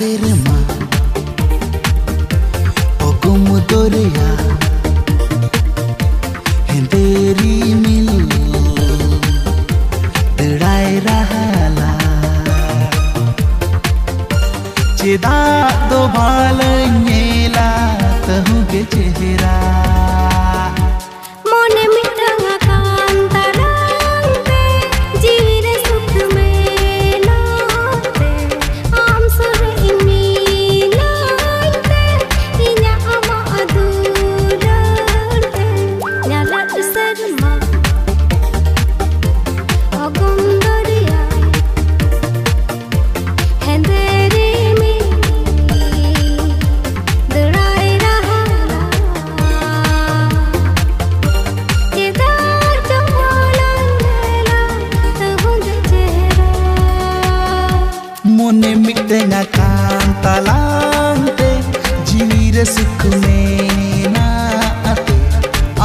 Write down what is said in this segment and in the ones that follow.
serma ogum doria henderi mil drai rahala cheda do bal nyela tahu ge chehra मोने मिटेगा कांतालांते जीवीर सुख में ना आते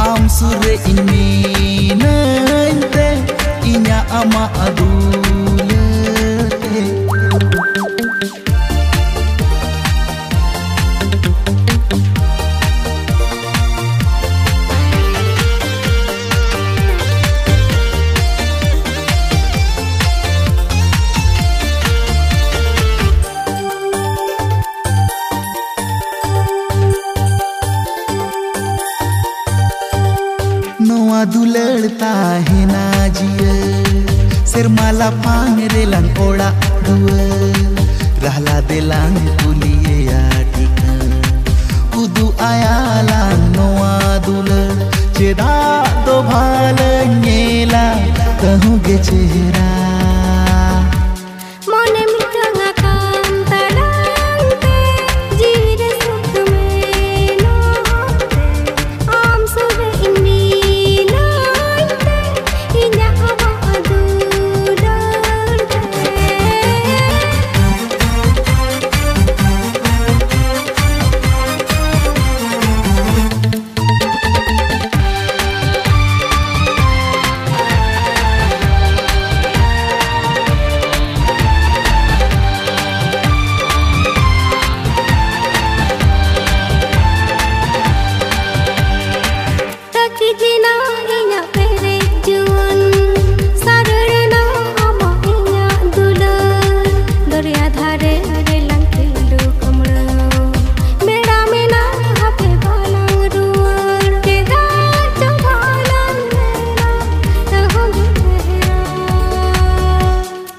आम सुरे इन्मीनते इन्या अमा अदूलते दुलड़ता है ना जिया सिरमाला पांग रेलांग ओड़ा दुआ रहला देलांग पुलिये या टिका उदु आया लांग नोआ दुलड़ चेदा दो भाल नेला कहूँ गे चेहरा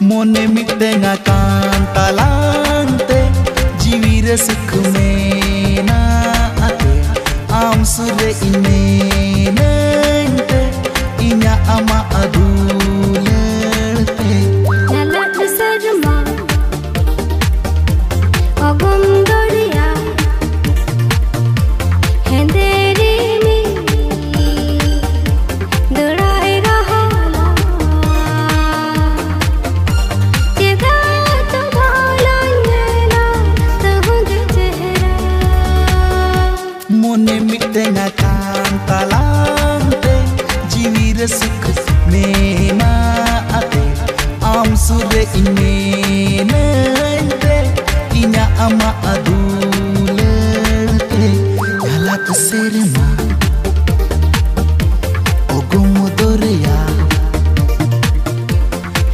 मोने मिटेगा कांतालांते जीवीर सुख में ना आते आम सुरे इन्मीनते इन्या अमा अदूलते नलत Sarma ogum doria henderi mil drai rahala मोने मिटेगा कांतालांते जीवीर सुख में ना आते आम सुरे इन्मीनते इन्या अमा अदूलते नलत serma ogum doria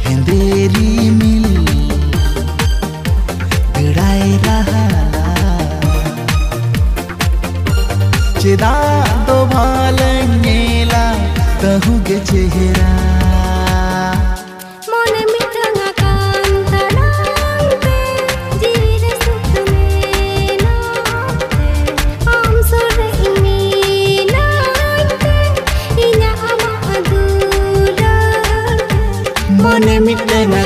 henderi mil drai rahala चेदा दो भाल नेला कहूँ गे चेहरा मोने मिटेगा कांतालांते जीवीर सुख में ना आते आम सुरे इन्मीनते इन्या अमा अदूलते मोने मिटेगा